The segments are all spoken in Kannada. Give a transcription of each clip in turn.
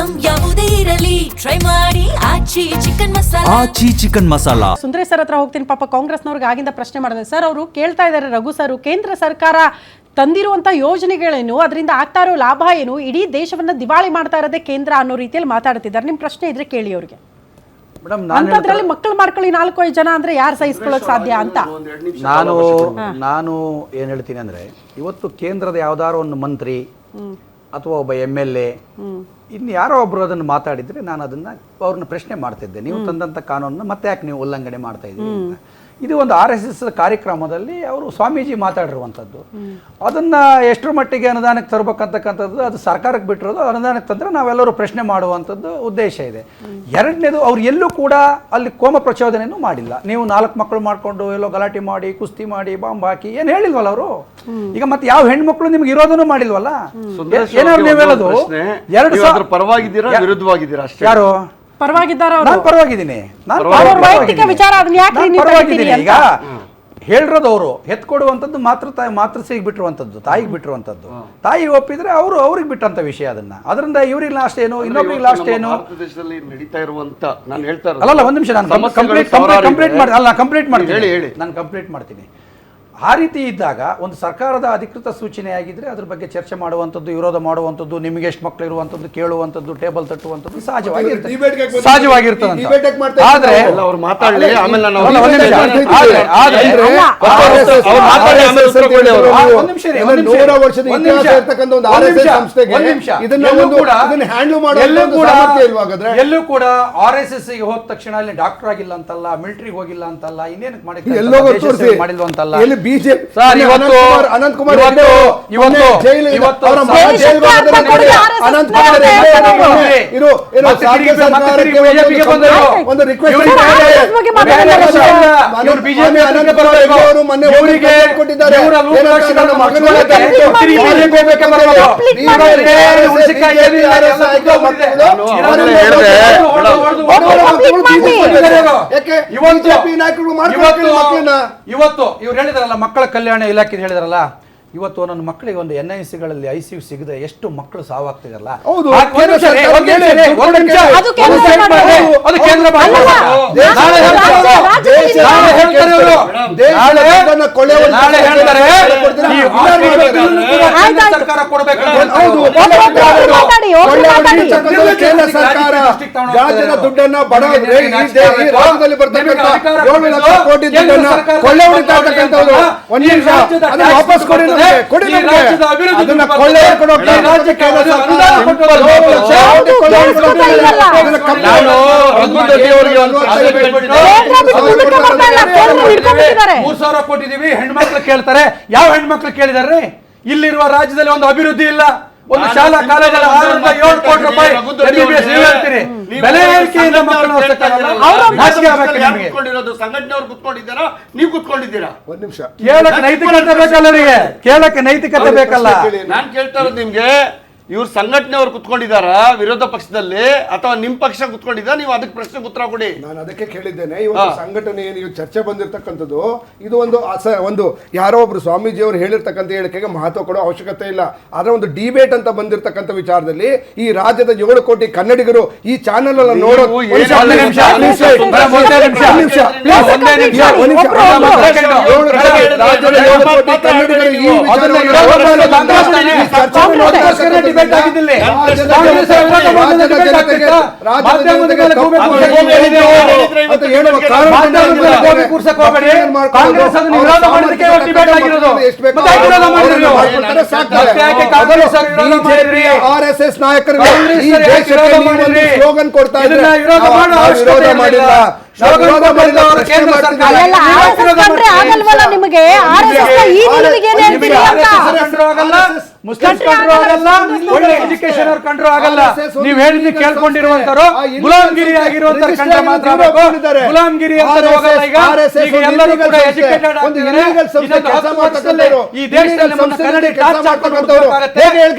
ಐಟಂ ಯಾವುದೇ ಇರಲಿ ಟ್ರೈ ಮಾಡಿ ಆಚಿ ಚಿಕನ್ ಮಸಾಲಾ. ಸುಂದರೇಶ್ ಸರ್ ಹತ್ರ ಹೋಗ್ತೀನಿ. ಪಾಪ ಕಾಂಗ್ರೆಸ್ನವ್ರಿಗೆ ಆಗಿಂದ ಪ್ರಶ್ನೆ ಮಾಡಿದೆ ಸರ್. ಅವರು ಕೇಳ್ತಾ ಇದ್ದಾರೆ, ರಘು ಸರ್, ಕೇಂದ್ರ ಸರ್ಕಾರ ತಂದಿರುವಂತ ಯೋಜನೆಗಳೇನು, ಅದರಿಂದ ಆಗ್ತಾ ಇರೋ ಲಾಭ ಏನು, ಇಡೀ ದೇಶವನ್ನ ದಿವಾಳಿ ಮಾಡ್ತಾ ಇರೋದೇ ಕೇಂದ್ರ ಅನ್ನೋ ರೀತಿಯಲ್ಲಿ ಮಾತಾಡ್ತಿದ್ದಾರೆ. ನಿಮ್ ಪ್ರಶ್ನೆ ಇದ್ರೆ ಕೇಳಿ ಅವ್ರಿಗೆ. ಅಂತದ್ರಲ್ಲಿ ಮಕ್ಕಳು ಮಾಡ್ಕೊಳ್ಳಿ 4-5 ಜನ ಅಂದ್ರೆ ಯಾರು ಸಹಿಸ್ಕೊಳ್ಳೋಕೆ ಸಾಧ್ಯ ಅಂತ ನಾನು ಏನ್ ಹೇಳ್ತೀನಿ ಅಂದ್ರೆ, ಇವತ್ತು ಕೇಂದ್ರದ ಯಾವ್ದಾರೋ ಒಂದು ಮಂತ್ರಿ ಅಥವಾ ಒಬ್ಬ MLA ಇನ್ನು ಯಾರೋ ಒಬ್ರು ಅದನ್ನು ಮಾತಾಡಿದ್ರೆ ನಾನು ಅದನ್ನ ಅವ್ರನ್ನ ಪ್ರಶ್ನೆ ಮಾಡ್ತಿದ್ದೆ, ನೀವು ತಂದಂತ ಕಾನೂನನ್ನ ಮತ್ತೆ ಯಾಕೆ ನೀವು ಉಲ್ಲಂಘನೆ ಮಾಡ್ತಾ ಇದ್ದೀರಿ ಅಂತ. ಇದು ಒಂದು RSS ಕಾರ್ಯಕ್ರಮದಲ್ಲಿ ಅವರು ಸ್ವಾಮೀಜಿ ಮಾತಾಡಿರುವಂಥದ್ದು. ಅದನ್ನ ಎಷ್ಟರ ಮಟ್ಟಿಗೆ ಅನುದಾನಕ್ಕೆ ತರಬೇಕಂತಕ್ಕಂಥದ್ದು ಅದು ಸರ್ಕಾರಕ್ಕೆ ಬಿಟ್ಟಿರೋದು. ಅನುದಾನಕ್ಕೆ ತಂದ್ರೆ ನಾವೆಲ್ಲರೂ ಪ್ರಶ್ನೆ ಮಾಡುವಂಥದ್ದು ಉದ್ದೇಶ ಇದೆ. ಎರಡನೇದು, ಅವ್ರು ಎಲ್ಲೂ ಕೂಡ ಅಲ್ಲಿ ಕೋಮ ಪ್ರಚೋದನೆಯೂ ಮಾಡಿಲ್ಲ. ನೀವು 4 ಮಕ್ಕಳು ಮಾಡ್ಕೊಂಡು ಎಲ್ಲೋ ಗಲಾಟೆ ಮಾಡಿ, ಕುಸ್ತಿ ಮಾಡಿ, ಬಾಂಬ್ ಹಾಕಿ ಏನು ಹೇಳಿಲ್ವಲ್ಲ ಅವರು. ಈಗ ಮತ್ತೆ ಯಾವ ಹೆಣ್ಮಕ್ಳು ನಿಮ್ಗೆ ಇರೋದನ್ನು ಮಾಡಿಲ್ವಲ್ಲ. ಏನಾದ್ರು ನೀವು ಹೇಳೋದು 2 ಪರವಾಗಿದ್ದೀರಾ ವಿರುದ್ಧವಾಗಿದ್ದೀರಾ? ಯಾರು ಪರವಾಗಿದ್ದಾರೆ? ನಾನು ಪರವಾಗಿದ್ದೀನಿ. ಈಗ ಹೇಳಿರೋದು ಅವರು ಎತ್ಕೊಡುವಂಥದ್ದು ಮಾತ್ರ ಬಿಟ್ಟಿರುವಂಥದ್ದು, ತಾಯಿಗೆ ಬಿಟ್ಟಿರುವಂಥದ್ದು. ತಾಯಿ ಒಪ್ಪಿದ್ರೆ ಅವ್ರಿಗೆ ಬಿಟ್ಟಂತ ವಿಷಯ. ಅದರಿಂದ ಇವ್ರಿಗೆ ಲಾಸ್ಟ್ ಏನು, ಇನ್ನೊಬ್ರಿಗೆ ಲಾಸ್ಟ್ ಏನು? ದೇಶದಲ್ಲಿ ನಡೀತಾ ಇರುವಂತ ನಾನು ಹೇಳ್ತಾ ಅಲ್ಲ, ಒಂದ್ ನಿಮಿಷ, ನಾನು ಕಂಪ್ಲೀಟ್ ಮಾಡ್ತೀನಿ. ಆ ರೀತಿ ಇದ್ದಾಗ ಒಂದು ಸರ್ಕಾರದ ಅಧಿಕೃತ ಸೂಚನೆ ಆಗಿದ್ರೆ ಅದ್ರ ಬಗ್ಗೆ ಚರ್ಚೆ ಮಾಡುವಂಥದ್ದು, ವಿರೋಧ ಮಾಡುವಂಥದ್ದು, ನಿಮಗೆ ಎಷ್ಟು ಮಕ್ಕಳು ಇರುವಂಥದ್ದು ಕೇಳುವಂಥದ್ದು, ಟೇಬಲ್ ತಟ್ಟುವಂಥದ್ದು ಸಹಜವಾಗಿರ್ತದೆ. ಆದ್ರೆ ಅವ್ರು ಮಾತಾಡಲಿ, ಆಮೇಲೆ ಎಲ್ಲೂ ಕೂಡ RSS ಗೆ ಹೋದ ತಕ್ಷಣ ಅಲ್ಲಿ ಡಾಕ್ಟರ್ ಆಗಿಲ್ಲ ಅಂತಲ್ಲ, ಮಿಲಿಟರಿಗೆ ಹೋಗಿಲ್ಲ ಅಂತಲ್ಲ, ಇನ್ನೇನಕ್ಕೆ ಮಾಡಿಲ್ವ ಅಂತಲ್ಲ. ಅನಂತಕುಮಾರ್ ಇವತ್ತು ಇವ್ರು ಹೇಳಿದಾರಲ್ಲ, ಮಕ್ಕಳ ಕಲ್ಯಾಣ ಇಲಾಖೆ ಹೇಳಿದಾರಲ್ಲ, ಇವತ್ತು ನನ್ನ ಮಕ್ಕಳಿಗೆ ಒಂದು NICಗಳಲ್ಲಿ ICU ಸಿಗದೆ ಎಷ್ಟು ಮಕ್ಕಳು ಸಾವಾಗ್ತಿದಾರಲ್ಲ. ಸರ್ಕಾರ ಕೊಡಬೇಕು. ರಾಜ್ಯದ ದುಡ್ಡನ್ನ ರಾಜ್ಯದಲ್ಲಿ ಬರ್ತಕ್ಕಂಥ 7 ಲಕ್ಷ ಕೋಟಿ ದುಡ್ಡನ್ನ ಕೊಳ್ಳೆ ಹೊಡಿತಾ ಇರ್ತಕ್ಕಂಥವ್ರು ವಾಪಸ್ ಕೊಡಿ. ಕೊಟ್ಟಿದೀವಿ, ಹೆಣ್ಮಕ್ಳು ಕೇಳ್ತಾರೆ. ಯಾವ ಹೆಣ್ಮಕ್ಳು ಕೇಳಿದಾರೆ? ಇಲ್ಲಿರುವ ರಾಜ್ಯದಲ್ಲಿ ಒಂದು ಅಭಿವೃದ್ಧಿ ಇಲ್ಲ. ಒಂದು ಶಾಲಾ ಕಾಲೇಜಲ್ಲಿ 6-7 ಕೋಟಿ ರೂಪಾಯಿ ಬೆಲೆ ಏರಿಕೆಯಿಂದ ಮಕ್ಕಳು ಸಂಘಟನೆಯವರು ಕುತ್ಕೊಂಡಿದ್ದಾರಾ, ನೀವು ಕುತ್ಕೊಂಡಿದ್ದೀರಾ? ಒಂದ್ ನಿಮಿಷ, ಕೇಳಕ್ಕೆ ನೈತಿಕತೆ ಬೇಕಲ್ಲ ಅವರಿಗೆ, ಕೇಳಕ್ಕೆ ನೈತಿಕತೆ ಬೇಕಲ್ಲ. ನಾನ್ ಕೇಳ್ತಾ ಇರೋದು ನಿಮ್ಗೆ, ಇವ್ರು ಸಂಘಟನೆಯವರು ಕುತ್ಕೊಂಡಿದಾರ ವಿರೋಧ ಪಕ್ಷದಲ್ಲಿ ಅಥವಾ ನಿಮ್ ಪಕ್ಷ ಕುತ್ಕೊಂಡಿದ್ದ? ನೀವು ಅದಕ್ಕೆ ಪ್ರಶ್ನೆ ಉತ್ತರ ಕೊಡಿ. ನಾನು ಅದಕ್ಕೆ ಕೇಳಿದ್ದೇನೆ. ಇವತ್ತು ಸಂಘಟನೆ ಏನು ಚರ್ಚೆ ಬಂದಿರತಕ್ಕಂಥದ್ದು, ಇದು ಒಂದು ಯಾರೋ ಒಬ್ರು ಸ್ವಾಮೀಜಿ ಅವರು ಹೇಳಿರ್ತಕ್ಕಂಥ ಹೇಳಿಕೆಗೆ ಮಹತ್ವ ಕೊಡೋ ಅವಶ್ಯಕತೆ ಇಲ್ಲ. ಆದ್ರೆ ಒಂದು ಡಿಬೇಟ್ ಅಂತ ಬಂದಿರತಕ್ಕಂಥ ವಿಚಾರದಲ್ಲಿ ಈ ರಾಜ್ಯದ 7 ಕೋಟಿ ಕನ್ನಡಿಗರು ಈ ಚಾನೆಲ್ ಅನ್ನು ನೋಡೋ RSS ನಾಯಕರು ಸ್ಲೋಗನ್ ಕೊಡ್ತಾ ಇದ್ದಾರೆ. ಒಳ್ಳೆ ಎಜುಕೇಶನ್ ಅವ್ರು ಕಂಡ್ರು ಆಗಲ್ಲ. ನೀವು ಹೇಳಿದ್ದು ಕೇಳ್ಕೊಂಡಿರುವಂತರು ಗುಲಾಮ್ಗಿರಿ ಆಗಿರುವಂತ ಕಂಡ್ರೆ ಮಾತ್ರ ಗುಲಾಮ್ಗಿರಿ ಅಂತ ಹೋಗಲ್ಲ. ಈಗ ಎಲ್ಲರೂ ಕೂಡ ಎಜುಕೇಟೆಡ್ ಆಗಿದ್ದಾರೆ. ಈ ದೇಶದಲ್ಲಿ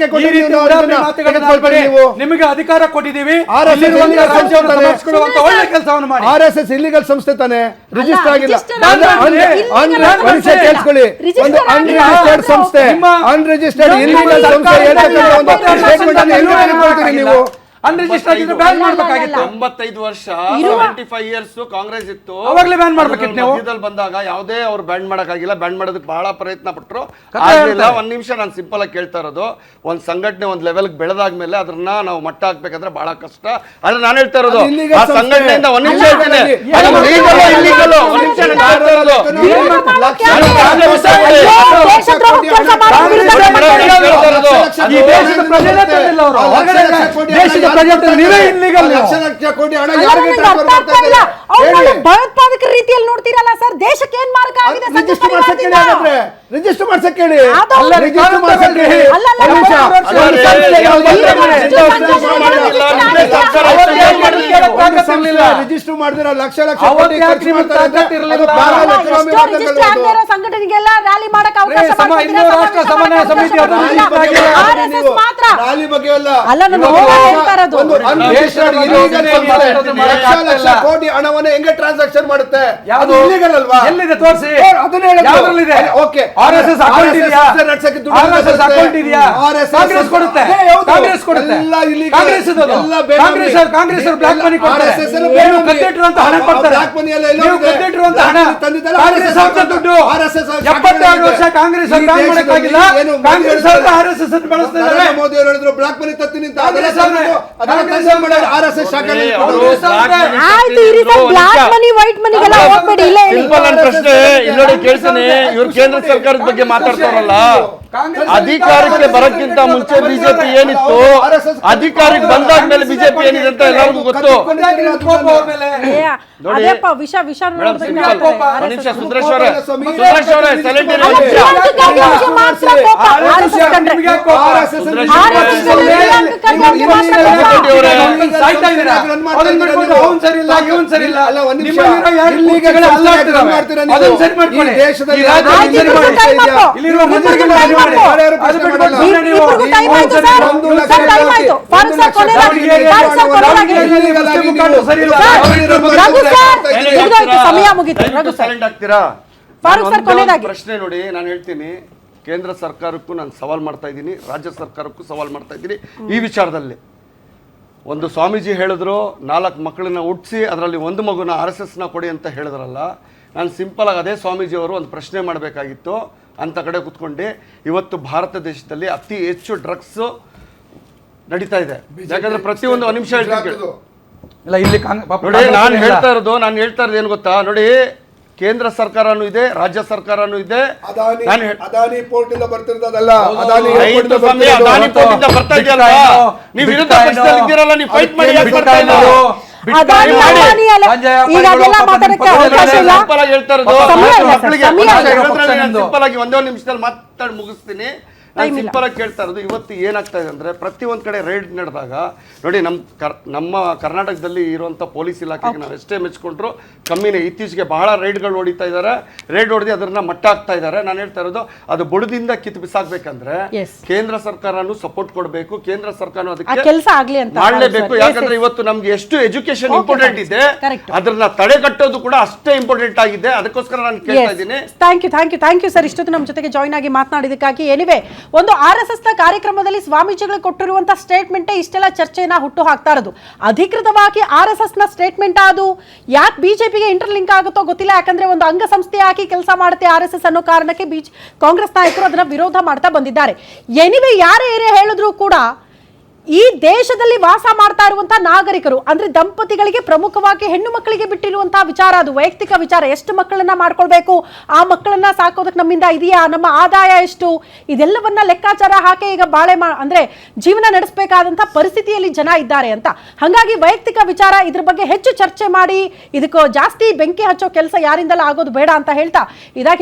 ನಿಮಗೆ ಅಧಿಕಾರ ಕೊಟ್ಟಿದ್ದೀವಿ, ಒಳ್ಳೆ ಕೆಲಸವನ್ನು ಮಾಡಿ. RSS ಇಲ್ಲಿಗಲ್ ಸಂಸ್ಥೆ ತಾನೆ, ರಿಜಿಸ್ಟರ್ ಆಗಿಲ್ಲ. ಕೇಳಿಸ್ಕೊಳ್ಳಿ, ಒಂದು ಅನ್ರಿಜಿಸ್ಟರ್ಡ್ ಸಂಸ್ಥೆ, ಅನ್ರಿಜಿಸ್ಟರ್ಡ್ ಇಲ್ಲಿಗಲ್ ಸಂಸ್ಥೆ ನೀವು ಅನ್ರಿಜಿಸ್ಟರ್ ಆಗಿದ್ರೆ ಬ್ಯಾನ್ ಮಾಡ್ಬೇಕಾಗಿತ್ತು. 95 ವರ್ಷ 75 ಇಯರ್ಸ್ ಕಾಂಗ್ರೆಸ್ ಇತ್ತು, ಅವಾಗ್ಲೇ ಬ್ಯಾನ್ ಮಾಡ್ಬೇಕಿತ್ತು ನೀವು. ಮಧ್ಯದಲ್ಲಿ ಬಂದಾಗ ಯಾವುದೇ ಅವ್ರು ಬ್ಯಾನ್ ಮಾಡಕ್ಕಾಗಿಲ್ಲ. ಬ್ಯಾನ್ ಮಾಡೋದಕ್ಕೆ ಬಹಳ ಪ್ರಯತ್ನ ಪಟ್ಟರು, ಕಥೆ ಆಗ್ಲಿಲ್ಲ. ಹೇಳ್ತಾರೆ. ಒಂದ್ ನಿಮಿಷ ನಾನು ಸಿಂಪಲ್ ಆಗಿ ಕೇಳ್ತಾ ಇರೋದು, ಒಂದ್ ಸಂಘಟನೆ ಒಂದ್ ಲೆವೆಲ್ ಬೆಳೆದಾದ್ಮೇಲೆ ಅದನ್ನ ನಾವು ಮಟ್ಟ ಹಾಕ್ಬೇಕಂದ್ರೆ ಬಹಳ ಕಷ್ಟ. ಆದ್ರೆ ನಾನು ಹೇಳ್ತಾ ಇರೋದು ಅದು illegal ಆ ಸಂಸ್ಥೆ. ಸಂಘಟನೆಯಿಂದ ಒಂದ್ ನಿಮಿಷ ಹೇಳ್ತೀನಿ, ಅಲ್ಲ, ಅದು ಅಲ್ಲ, legal ಅಲ್ಲ, illegal, ಅಲ್ಲ, ಒಂದ್ ನಿಮಿಷ ನಾನು ಅಲ್ಲ, ಹೇಳ್ತಾ ಇರೋದು. ಈ ದೇಶದ ಪ್ರಜೆನೇ ತಂದಿಲ್ಲ ಅವರು. ಹೊರಗಡೆ ದೇಶದ ಪ್ರಜೆ ನೀವೇ ಇಲ್ಲಿಗಲ್. ಲಕ್ಷ ಲಕ್ಷ ಕೋಟಿ ಹಣ ಅಲ್ಲ, ಯಾರಿಗೆ ನನಗೆ ಟ್ರಾನ್ಸ್ಫರ್ ಅರ್ಥ ಆಗ್ತಾ ಇಲ್ಲ. ಮಾಡ್ತಾ ಅವ್ರು ಇದ್ದಾರೆ? ಭಯೋತ್ಪಾದಕರ ರೀತಿಯಲ್ಲಿ ನೋಡ್ತೀರಲ್ಲ ಸರ್, ದೇಶಕ್ಕೆ ಏನ್ ಮಾರ್ಗ ಆಗಿದೆ ರಿಜಿಸ್ಟರ್ ಮಾಡ್ಸಕ್ ಹೇಳಿ, ಹಾಗಾದ್ರೆ ರಿಜಿಸ್ಟರ್ ಮಾಡ್ಸಕ್ ಹೇಳಿ. ಅದು ಅಲ್ಲ, ರಿಜಿಸ್ಟರ್ ಮಾಡ್ಸಕ್ ಹೇಳಿ. ಅಲ್ಲ, ಅಲ್ಲ, ಒಂದ್ ನಿಮಿಷ. ಅಲ್ಲ, ಅಲ್ಲ, ರಿಜಿಸ್ಟರ್ ಮಾಡಿದ್ರೆ ಲಕ್ಷ ಲಕ್ಷ ಅವತ್ತು ಕೋಟಿ ಯಾಕೆ ಖರ್ಚು ನಿಮ್ಗೆ ಮಾಡ್ತಾರೆ ಅಂದ್ರೆ ತಾಕತ್ತು ಇರ್ಲಿಲ್ಲ? ಅದು ಭಾಳ ಅಲ್ಲ, ಎಕನಾಮಿ ಎಷ್ಟೋ ರಿಜಿಸ್ಟರ್ ಆಗದೆ ಇರೋ ಸಂಘಟನೆಗೆಲ್ಲ ರ್ಯಾಲಿ ಮಾಡಕ್ ಅವಕಾಶ ಮಾಡ್ಕೊಟ್ಟಿದ್ರೆ ರಾಷ್ಟ್ರ ಸಮನ್ವಯ ಸಮಿತಿ ಅದು ರ್ಯಾಲಿ ಬಗ್ಗೆ ಅಲ್ಲ, RSS ನೀವು ಮಾತ್ರ. ರ್ಯಾಲಿ ಬಗ್ಗೆ ಅಲ್ಲ. ಅಲ್ಲ, ನಾನು ಇವತ್ತು ಹೇಳ್ತಾ ಇರೋದು. ಒಂದು unregistered illegal ಸಂಸ್ಥೆ ಲಕ್ಷ ಲಕ್ಷ ಕೋಟಿ ಹಣವನ್ನು ಹೆಂಗೆ ಟ್ರಾನ್ಸಾಕ್ಷನ್ ಮಾಡುತ್ತೆ? ಅದು ಯಾವುದು illegal ಅಲ್ವಾ? ಎಲ್ಲಿದೆ ತೋರಿಸಿ. ಅದನ್ನ ಹೇಳೋದು. ಯಾವ್ದ್ರಲ್ಲಿದೆ? ಓಕೆ. RSS ಅಕೌಂಟ್ ಇದೆಯಾ? ನಡ್ಸಕ್ಕೆ ದುಡ್ಡು RSS ಅಕೌಂಟ್ ಇದೆಯಾ? RSS ಕಾಂಗ್ರೆಸ್ ಕೊಡುತ್ತೆ. ಅದೇ ಹೌದು. ಕಾಂಗ್ರೆಸ್ ಕೊಡುತ್ತೆ. ಎಲ್ಲ illegal. ಕಾಂಗ್ರೆಸ್ ಇದು. ಎಲ್ಲ ಬೇನಾಮಿ. ಕಾಂಗ್ರೆಸ್ ಅವರು ಬ್ಲಾಕ್ ಮನಿ ಕೊಡ್ತಾರೆ. RSS ಎಲ್ಲ ನೀವು ಬೇನಾಮಿ. ಕದ್ದಿಟ್ಟಿರುವಂತ ಹಣ ಕೊಡ್ತಾರೆ. ಬ್ಲಾಕ್ ಮನಿ ಎಲ್ಲ ಎಲ್ಲೋ ನೀವು ಇದೆ. ಕದ್ದಿಟ್ಟಿರುವಂತ ಹಣ ತಂದಿದ್ದಲ್ಲ, ಕಾಂಗ್ರೆಸ್ ಅವ್ರ ದುಡ್ಡು. RSS 72 ವರ್ಷ ಕಾಂಗ್ರೆಸ್ ಅವ್ರು ಬ್ಯಾನ್ ಮಾಡಕ್ಕಾಗಿಲ್ಲ. ಕಾಂಗ್ರೆಸ್ ಅವರು RSS ಅನ್ನು ಬಳಸ್ತಾ ಇದ್ದಾರೆ. ನರೇಂದ್ರ ಮೋದಿ ಅವರು ಹೇಳಿದ್ರು ಬ್ಲಾಕ್ ಮನಿ ತತ್ತೀನಿ ಅಂತ. ಕಾಂಗ್ರೆಸ್ ಅವ್ರೆ. RSS ಶಾಖೆ ಆಯ್ತು, ಇರಿ ಸರ್, ಬ್ಲಾಕ್ ಮನಿ ವೈಟ್ ಮನಿಗೆಲ್ಲ ಹೋಗ್ಬೇಡಿ, ಇಲ್ಲ ಹೇಳಿ. ಸಿಂಪಲ್ ನನ್ನ ಪ್ರಶ್ನೆ ಇಲ್ಲಿ ನೋಡಿ ಕೇಳ್ತೀನಿ. ಇವ್ರು ಕೇಂದ್ರ ಸರ್ಕಾರದ ಬಗ್ಗೆ ಮಾತಾಡ್ತಾರಲ್ಲ, ಅಧಿಕಾರಕ್ಕೆ ಬರಕ್ಕಿಂತ ಮುಂಚೆ ಬಿಜೆಪಿ ಏನಿತ್ತು, ಅಧಿಕಾರಕ್ಕೆ ಬಂದಾದ್ಮೇಲೆ ಬಿಜೆಪಿ ಏನಿದೆ ಅಂತ ಎಲ್ಲರಿಗೂ ಗೊತ್ತು. ಏ, ಅದೇಪ್ಪ ವಿಷ ಮೇಡಮ್ ನೋಡಿದ್ರೆ ಸಿಂಪಲ್ ಆಗ್ತದೆ. ಒಂದ್ ನಿಮಿಷ ಸುಂದರೇಶ್ ಅವರೇ, ಸುಂದರೇಶ್ ಅವರೇ ಸೈಲೆಂಟ್ ಇರಿ ಅಲ್ಲ, ಒಂದ್ ನಿಮಿಷ. ಪ್ರಿಯಾಂಕ ಖರ್ಗೆ ಅವ್ರಿಗೆ ಮಾತ್ರ ಕೋಪ. RSS ಕಂಡ್ರೆ. RSS ಕಂಡ್ರೆ ಪ್ರಿಯಾಂಕ ಖರ್ಗೆ ಅವ್ರಿಗೆ ಮಾತ್ರ ಕೋಪ. ಸಾಯ್ತಾ ಇದ್ದೀರಾ? ಅದನ್ನ ಬಿಟ್ಬಿಟ್ಟು ಅವ್ನು ಸರಿ ಇಲ್ಲ, ಇವ್ನು ಸರಿ ಇಲ್ಲ. ಅಲ್ಲ, ಒಂದ್ ನಿಮಿಷ. ನಿಮ್ಮಲ್ಲಿರೋ ಎರಡು ಮೂರ್ತಿಗಳು ಅಲ್ಲಾಡ್ತಿದಾವೆ. ಅದನ್ನ ಸರಿ ಮಾಡ್ಕೊಳ್ಳಿ. ಈ ದೇಶದಲ್ಲಿ ಈ ರಾಜ್ಯದಲ್ಲಿ ಸರಿ ಮಾಡಿ. Time up. ಇಲ್ಲಿರುವ ಮಂತ್ರಿಗಳನ್ನ ಸರಿ ಮಾಡಿ. ಅದು ಬಿಟ್ಬಿಟ್ಟು ಸುಮ್ನೆ ನೀವು ಇಬ್ರಿಗೂ ಟೈಮ್ ಆಯ್ತು ಸರ್. ಸರ್, ಟೈಮ್ ಆಯ್ತು. ಫಾರೂಕ್ ಸರ್ ಕೊನೆಯದಾಗಿ. ಫಾರೂಕ್ ಸರ್ ಕೊನೆಯದಾಗಿ. ಸರಿ ಇಲ್ಲ. ರಘು ಸರ್, ಮುಗಿದೋಯ್ತು, ಸಮಯ ಮುಗೀತು. ರಘು ದಯವಿಟ್ಟು ಸರ್. ಸೈಲೆಂಟ್ ಆಗ್ತೀರಾ? ಫಾರೂಕ್ ಸರ್ ಒಂದೇ ಒಂದು ಕೊನೆಯದಾಗಿ. ಪ್ರಶ್ನೆ ನೋಡಿ, ನಾನು ಹೇಳ್ತೀನಿ, ಕೇಂದ್ರ ಸರ್ಕಾರಕ್ಕೂ ನಾನು ಸವಾಲ್ ಮಾಡ್ತಾ ಇದ್ದೀನಿ, ರಾಜ್ಯ ಸರ್ಕಾರಕ್ಕೂ ಸವಾಲ್ ಮಾಡ್ತಾ ಇದ್ದೀನಿ ಈ ವಿಚಾರದಲ್ಲಿ. ಒಂದು ಸ್ವಾಮೀಜಿ ಹೇಳಿದ್ರು 4 ಮಕ್ಕಳನ್ನ ಹುಟ್ಟಿಸಿ ಅದರಲ್ಲಿ ಒಂದು ಮಗುನ RSSನ ಕೊಡಿ ಅಂತ ಹೇಳಿದ್ರಲ್ಲ. ನಾನು ಸಿಂಪಲ್ ಆಗಿ ಅದೇ ಸ್ವಾಮೀಜಿಯವರು ಒಂದು ಪ್ರಶ್ನೆ ಮಾಡಬೇಕಾಗಿತ್ತು ಅಂತ ಕಡೆ ಕೂತ್ಕೊಂಡು. ಇವತ್ತು ಭಾರತ ದೇಶದಲ್ಲಿ ಅತಿ ಹೆಚ್ಚು ಡ್ರಗ್ಸ್ ನಡೀತಾ ಇದೆ. ಯಾಕಂದ್ರೆ ಪ್ರತಿಯೊಂದು ನಿಮಿಷ ಹೇಳ್ತೀನಿ ಇಲ್ಲ, ಇಲ್ಲಿ ನೋಡಿ, ನಾನು ಹೇಳ್ತಾ ಇರೋದು ಏನು ಗೊತ್ತಾ ನೋಡಿ, ಕೇಂದ್ರ ಸರ್ಕಾರನೂ ಇದೆ, ರಾಜ್ಯ ಸರ್ಕಾರನೂ ಇದೆ. ನಾನು ಅದಾನಿ ಪೋರ್ಟ್ ಇಂದ ಬರ್ತಿರೋದಲ್ಲ. ಅದಾನಿ ಪೋರ್ಟ್ ಇಂದ ಬರ್ತಾ ಇದೆಯಲ್ಲ, ನೀವು ವಿರುದ್ಧ ಪಕ್ಷದಲ್ಲಿ ಇದ್ದೀರಲ್ಲ, ನೀವು ಫೈಟ್ ಮಾಡಿ ಯಾಕೆ ಬರ್ತಾ ಇಲ್ಲ? ಅದಾನಿ ಅಂಬಾನಿ ಅಲ್ಲ. ಈಗ ಅದೆಲ್ಲ ಮಾತಾಡಕ್ಕೆ ಅವಕಾಶ ಇಲ್ಲ. ಸಿಂಪಲ್ ಆಗಿ ಹೇಳ್ತಾ ಇರೋದು, ಸಮಯ ಇಲ್ಲ ಸರ್, ಮಕ್ಕಳಿಗೆ ಸಮಯ ಇಲ್ಲ. ಸಿಂಪಲ್ ಆಗಿ ಒಂದೇ ಒಂದು ನಿಮಿಷದಲ್ಲಿ ಮಾತಾಡಿ ಮುಗಿಸ್ತೀನಿ. ನಾನು ಸಿಂಪಲ್ ಆಗಿ ಕೇಳ್ತಾ ಇರೋದು, ಇವತ್ತು ಏನಾಗ್ತಾ ಇದೆ ಅಂದ್ರೆ, ಪ್ರತಿಯೊಂದು ಕಡೆ ರೈಡ್ ನಡೆದಾಗ ನೋಡಿ, ನಮ್ಮ ಕರ್ನಾಟಕದಲ್ಲಿ ಇರುವಂತ ಪೊಲೀಸ್ ಇಲಾಖೆಗೆ ನಾವು ಎಷ್ಟೇ ಮೆಚ್ಕೊಂಡ್ರು ಕಮ್ಮಿನೇ. ಇತ್ತೀಚೆಗೆ ಬಹಳ ರೈಡ್ಗಳು ಹೊಡಿತಾ ಇದ್ದಾರೆ, ರೈಡ್ ಹೊಡೆದು ಅದನ್ನ ಮಟ್ಟ ಹಾಕ್ತಾ ಇದ್ದಾರೆ. ನಾನು ಹೇಳ್ತಾ ಇರೋದು, ಅದು ಬುಡದಿಂದ ಕಿತ್ತು ಬಿಸಾಕ್ಬೇಕಂದ್ರೆ ಕೇಂದ್ರ ಸರ್ಕಾರನು ಸಪೋರ್ಟ್ ಕೊಡಬೇಕು, ಕೇಂದ್ರ ಸರ್ಕಾರ ಅದಕ್ಕೆ ಕೆಲಸ ಆಗ್ಲಿ ಅಂತ ಮಾಡಲೇಬೇಕು. ಯಾಕಂದ್ರೆ ಇವತ್ತು ನಮ್ಗೆ ಎಷ್ಟು ಎಜುಕೇಶನ್ ಇಂಪಾರ್ಟೆಂಟ್ ಇದೆ, ಅದನ್ನ ತಡೆಗಟ್ಟೋದು ಕೂಡ ಅಷ್ಟೇ ಇಂಪಾರ್ಟೆಂಟ್ ಆಗಿದೆ. ಅದಕ್ಕೋಸ್ಕರ ನಾನು ಕೇಳ್ತಾ ಇದ್ದೀನಿ. ಥ್ಯಾಂಕ್ ಯು ಸರ್, ಇಷ್ಟೊತ್ತು ನಮ್ಮ ಜೊತೆಗೆ ಜಾಯ್ನ್ ಆಗಿ ಮಾತನಾಡಿದಕ್ಕಾಗಿ. ಎನಿವೆ, ಒಂದು RSS ನ ಕಾರ್ಯಕ್ರಮದಲ್ಲಿ ಸ್ವಾಮೀಜಿಗಳು ಕೊಟ್ಟಿರುವಂತಹ ಸ್ಟೇಟ್ಮೆಂಟ್ ಇಷ್ಟೆಲ್ಲ ಚರ್ಚೆಯನ್ನ ಹುಟ್ಟು ಹಾಕ್ತಾ ಇರೋದು. ಅಧಿಕೃತವಾಗಿ RSS ನ ಸ್ಟೇಟ್ಮೆಂಟ್ ಅದು ಯಾಕೆ ಬಿಜೆಪಿಗೆ ಇಂಟರ್ಲಿಂಕ್ ಆಗುತ್ತೋ ಗೊತ್ತಿಲ್ಲ. ಯಾಕಂದ್ರೆ ಒಂದು ಅಂಗಸಂಸ್ಥೆ ಹಾಕಿ ಕೆಲಸ ಮಾಡುತ್ತೆ RSS ಅನ್ನೋ ಕಾರಣಕ್ಕೆ ಕಾಂಗ್ರೆಸ್ ನಾಯಕರು ಅದನ್ನ ವಿರೋಧ ಮಾಡ್ತಾ ಬಂದಿದ್ದಾರೆ. ಎನಿವೆ, ಯಾರೇ ಹೇಳಿದ್ರು ಕೂಡ ಈ ದೇಶದಲ್ಲಿ ವಾಸ ಮಾಡ್ತಾ ಇರುವಂತಹ ನಾಗರಿಕರು ಅಂದ್ರೆ ದಂಪತಿಗಳಿಗೆ, ಪ್ರಮುಖವಾಗಿ ಹೆಣ್ಣು ಮಕ್ಕಳಿಗೆ ಬಿಟ್ಟಿರುವಂತಹ ವಿಚಾರ, ಅದು ವೈಯಕ್ತಿಕ ವಿಚಾರ. ಎಷ್ಟು ಮಕ್ಕಳನ್ನ ಮಾಡ್ಕೊಳ್ಬೇಕು, ಆ ಮಕ್ಕಳನ್ನ ಸಾಕೋದಕ್ಕೆ ನಮ್ಮಿಂದ ಇದೆಯಾ, ನಮ್ಮ ಆದಾಯ ಎಷ್ಟು, ಇದೆಲ್ಲವನ್ನ ಲೆಕ್ಕಾಚಾರ ಹಾಕಿ ಈಗ ಅಂದ್ರೆ ಜೀವನ ನಡೆಸಬೇಕಾದಂತಹ ಪರಿಸ್ಥಿತಿಯಲ್ಲಿ ಜನ ಇದ್ದಾರೆ ಅಂತ. ಹಾಗಾಗಿ ವೈಯಕ್ತಿಕ ವಿಚಾರ, ಇದ್ರ ಬಗ್ಗೆ ಹೆಚ್ಚು ಚರ್ಚೆ ಮಾಡಿ ಇದಕ್ಕೆ ಜಾಸ್ತಿ ಬೆಂಕಿ ಹಚ್ಚೋ ಕೆಲಸ ಯಾರಿಂದಲೂ ಆಗೋದು ಬೇಡ ಅಂತ ಹೇಳ್ತಾ ಇದಾಗಿ